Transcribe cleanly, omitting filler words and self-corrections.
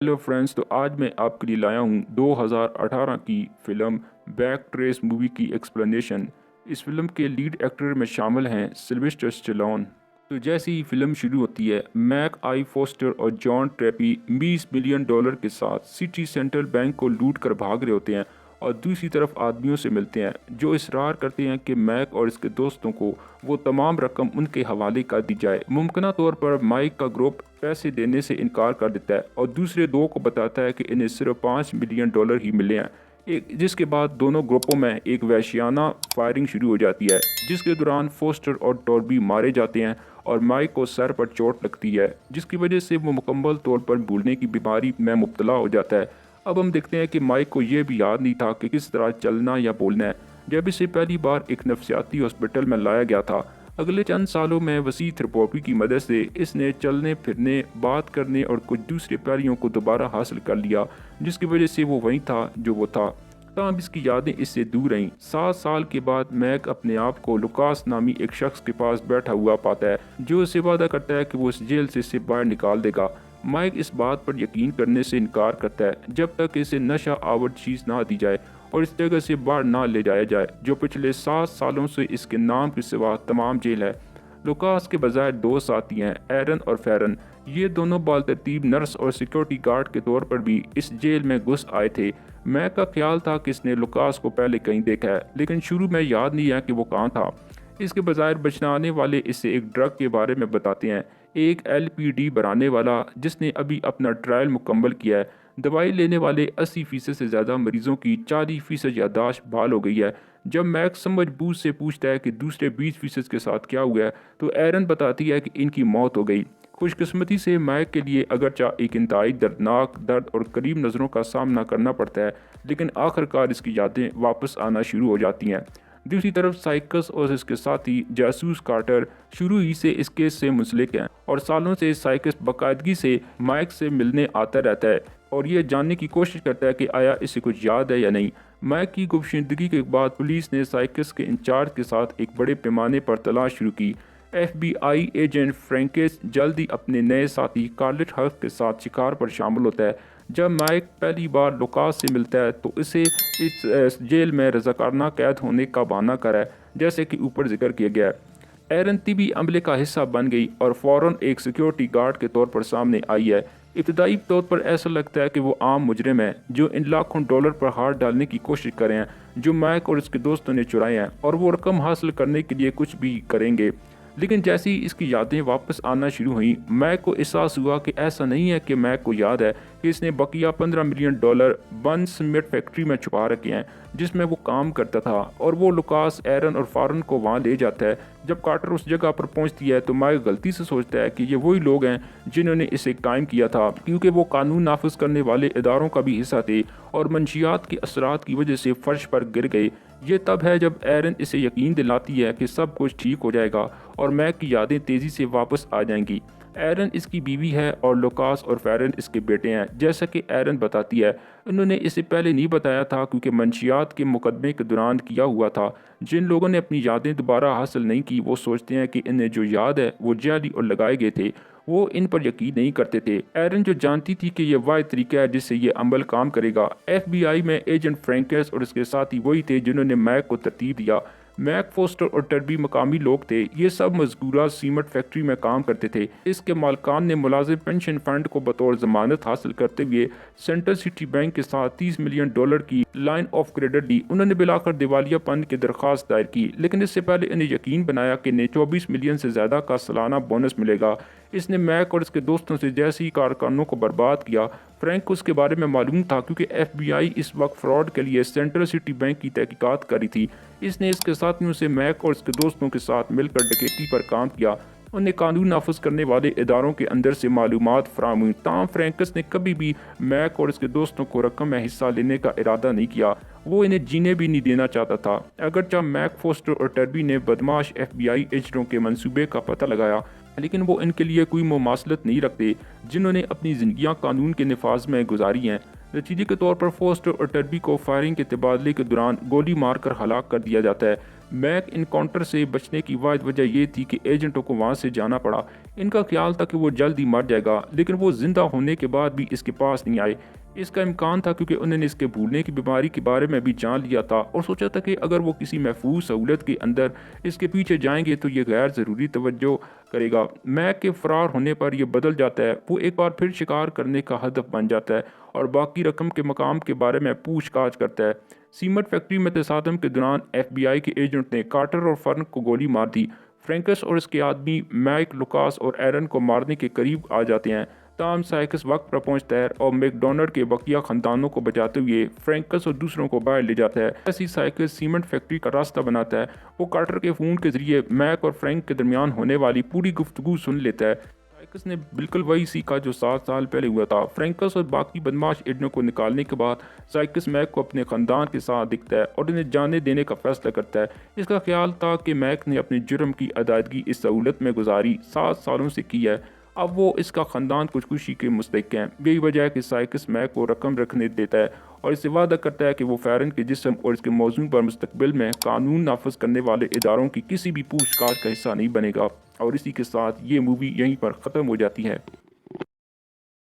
Hello friends, तो आज मैं आपके लिए लाया हूँ 2018 की फिल्म बैक ट्रेस मूवी की एक्सप्लेनेशन। इस फिल्म के लीड एक्टर में शामिल हैं सिल्वेस्टर स्टेलोन। तो जैसे ही फिल्म शुरू होती है, मैक आई फोस्टर और जॉन ट्रेपी $20 मिलियन के साथ सिटी सेंट्रल बैंक को लूट कर भाग रहे होते हैं और दूसरी तरफ आदमियों से मिलते हैं जो इसरार करते हैं कि मैक और इसके दोस्तों को वो तमाम रकम उनके हवाले कर दी जाए। मुमकिन तौर पर माइक का ग्रुप पैसे देने से इनकार कर देता है और दूसरे दो को बताता है कि इन्हें सिर्फ $5 मिलियन ही मिले हैं। जिसके बाद दोनों ग्रुपों में एक वहशियाना फायरिंग शुरू हो जाती है, जिसके दौरान फोस्टर और टॉर्बी मारे जाते हैं और माइक को सर पर चोट लगती है, जिसकी वजह से वो मुकम्मल तौर पर भूलने की बीमारी में मुब्तला हो जाता है। अब हम देखते हैं कि माइक को यह भी याद नहीं था कि किस तरह चलना या बोलना है जब इसे पहली बार एक नफसियाती हॉस्पिटल में लाया गया था। अगले चंद सालों में वसी थेरेपी की मदद से इसने चलने फिरने, बात करने और कुछ दूसरे पैरियों को दोबारा हासिल कर लिया, जिसकी वजह से वो वही था जो वो था। तब इसकी यादें इससे दूर रहीं। 7 साल के बाद मैक अपने आप को लुकास नामी एक शख्स के पास बैठा हुआ पाता है जो उसे वादा करता है कि वो इस जेल से इसे बाहर निकाल देगा। माइक इस बात पर यकीन करने से इनकार करता है जब तक इसे नशा आवर चीज़ ना दी जाए और इस जगह से बाहर ना ले जाया जाए जो पिछले 7 सालों से इसके नाम के सिवा तमाम जेल है। लुकास के बजाय दो साथी हैं, एरन और फेरन। ये दोनों बालतरतीब नर्स और सिक्योरिटी गार्ड के तौर पर भी इस जेल में घुस आए थे। मैक का ख्याल था कि इसने लुकास को पहले कहीं देखा है, लेकिन शुरू में याद नहीं है कि वो कहाँ था। इसके बजाय बचनाने वाले इसे एक ड्रग के बारे में बताते हैं, एक LPD बनाने वाला जिसने अभी अपना ट्रायल मुकम्मल किया है। दवाई लेने वाले 80% से ज़्यादा मरीजों की 40% याददाश्त बहाल हो गई है। जब मैक्स समझबूझ से पूछता है कि दूसरे 20% के साथ क्या हुआ है, तो एरन बताती है कि इनकी मौत हो गई। खुशकिस्मती से मैक के लिए अगरचा एक इंतहाई दर्दनाक दर्द और करीब नज़रों का सामना करना पड़ता है, लेकिन आखिरकार इसकी यादें वापस आना शुरू हो जाती हैं। दूसरी तरफ साइकस और इसके साथी जासूस कार्टर शुरू ही से इस केस से मुंसलिक हैं और सालों से साइकस बाकायदगी से माइक से मिलने आता रहता है और ये जानने की कोशिश करता है कि आया इसे कुछ याद है या नहीं। माइक की गुमशुदगी के बाद पुलिस ने साइकस के इंचार्ज के साथ एक बड़े पैमाने पर तलाश शुरू की। FBI एजेंट फ्रैंकिस जल्द ही अपने नए साथी कार्लेट हर्फ के साथ शिकार पर शामिल होता है। जब माइक पहली बार लुकास से मिलता है तो इसे इस जेल में रजाकारना कैद होने का बहाना करा है, जैसे कि ऊपर जिक्र किया गया है। एरन तिबी अमले का हिस्सा बन गई और फौरन एक सिक्योरिटी गार्ड के तौर पर सामने आई है। इब्तदाई तौर पर ऐसा लगता है कि वो आम मुजरिम है जो इन लाखों डॉलर पर हाथ डालने की कोशिश कर रहे हैं जो माइक और उसके दोस्तों ने चुराए हैं, और वो रकम हासिल करने के लिए कुछ भी करेंगे। लेकिन जैसे ही इसकी यादें वापस आना शुरू हुई, मैक को एहसास हुआ कि ऐसा नहीं है कि मैक को याद है कि इसने बकिया $15 मिलियन बन सीमेंट फैक्ट्री में छुपा रखे हैं जिसमें वो काम करता था, और वो लुकास, एरन और फारन को वहाँ ले जाता है। जब कार्टर उस जगह पर पहुँचती है तो मैक गलती से सोचता है कि ये वही लोग हैं जिन्होंने इसे कायम किया था, क्योंकि वो कानून नाफिज करने वाले इदारों का भी हिस्सा थे और मंशियात के असरात की वजह से फर्श पर गिर गए। ये तब है जब एरन इसे यकीन दिलाती है कि सब कुछ ठीक हो जाएगा और मैक की यादें तेज़ी से वापस आ जाएंगी। एरन इसकी बीवी है और लुकास और फेरन इसके बेटे हैं। जैसा कि एरन बताती है, उन्होंने इसे पहले नहीं बताया था क्योंकि मंशियात के मुकदमे के दौरान किया हुआ था। जिन लोगों ने अपनी यादें दोबारा हासिल नहीं की वो सोचते हैं कि इन्हें जो याद है वो जाली और लगाए गए थे, वो इन पर यकीन नहीं करते थे। एरन जो जानती थी कि यह वाहिद तरीका है जिससे ये अमल काम करेगा। FBI में एजेंट फ्रैंकिस और उसके साथी वही थे जिन्होंने मैक को तरतीब दिया। मैक, फोस्टर और टर्बी मकामी लोग थे। ये सब मजकूरा सीमेंट फैक्ट्री में काम करते थे। इसके मालकान ने मुलाजिम पेंशन फंड को बतौर जमानत हासिल करते हुए सेंट्रल सिटी बैंक के साथ $30 मिलियन की लाइन ऑफ क्रेडिट ली। उन्होंने बिलाकर दिवालियापन की दरख्वास्त दायर की, लेकिन इससे पहले इन्हें यकीन बनाया कि इन्हें 24 मिलियन से ज़्यादा का सालाना बोनस मिलेगा। इसने मैक और इसके दोस्तों से जैसे ही कारखानों को बर्बाद किया। फ्रैंक को उसके बारे में मालूम था क्योंकि FBI इस वक्त फ्रॉड के लिए सेंट्रल सिटी बैंक की तहकीकात करी थी। इसने इसके साथियों से मैक और इसके दोस्तों के साथ मिलकर डकैती पर काम किया। उन्हें कानून नाफिज करने वाले इदारों के अंदर से मालूमात फराहम हुई। ताहम फ्रैंकस ने कभी भी मैक और इसके दोस्तों को रकम में हिस्सा लेने का इरादा नहीं किया। वो इन्हें जीने भी नहीं देना चाहता था। अगरचा मैक, फोस्टर और टर्बी ने बदमाश FBI एजेंटों के मंसूबे का पता लगाया, लेकिन वो इनके लिए कोई मुमासलत नहीं रखते जिन्होंने अपनी ज़िंदगियां कानून के नफाज में गुजारी हैं। नतीजे के तौर पर फोस्टर और टर्बी को फायरिंग के तबादले के दौरान गोली मारकर हलाक कर दिया जाता है। मैक इनकाउंटर से बचने की वाहिद वजह यह थी कि एजेंटों को वहां से जाना पड़ा। इनका ख्याल था कि वो जल्द ही मर जाएगा, लेकिन वो जिंदा होने के बाद भी इसके पास नहीं आए। इसका इम्कान था क्योंकि उन्होंने इसके भूलने की बीमारी के बारे में भी जान लिया था और सोचा था कि अगर वो किसी महफूज सहूलत के अंदर इसके पीछे जाएंगे तो ये गैर ज़रूरी तवज्जो करेगा। मैक के फरार होने पर यह बदल जाता है। वो एक बार फिर शिकार करने का हदफ बन जाता है और बाकी रकम के मकाम के बारे में पूछताछ करता है। सीमेंट फैक्ट्री में तसादम के दौरान FBI के एजेंट ने कार्टर और फर्न को गोली मार दी। फ्रैंकस और इसके आदमी मैक, लुकास और एरन को मारने के करीब आ जाते हैं। ताम साइकस वक्त पर पहुंचता है और मैकडोनल्ड के बकिया खानदानों को बचाते हुए फ्रैंकस और दूसरों को बाहर ले जाता है। ऐसी साइकस सीमेंट फैक्ट्री का रास्ता बनाता है। वो कार्टर के फ़ोन के जरिए मैक और फ्रैंक के दरमियान होने वाली पूरी गुफ्तगू सुन लेता है। साइकस ने बिल्कुल वही सीखा जो 7 साल पहले हुआ था। फ्रैंकस और बाकी बदमाश एजेंटों को निकालने के बाद साइकस मैक को अपने ख़ानदान के साथ दिखता है और उन्हें जाने देने का फैसला करता है। इसका ख्याल था कि मैक ने अपने जुर्म की अदायगी इस सहूलत में गुजारी 7 सालों से की है। अब वो इसका ख़ानदान खुदकुशी के मुस्तहिक हैं। यही वजह है कि साइकस मैक को रकम रखने देता है और इससे वादा करता है कि वो फैरन के जिस्म और इसके मौजू पर मुस्तकबिल में कानून नाफज करने वाले इदारों की किसी भी पूछताछ का हिस्सा नहीं बनेगा। और इसी के साथ ये मूवी यहीं पर ख़त्म हो जाती है।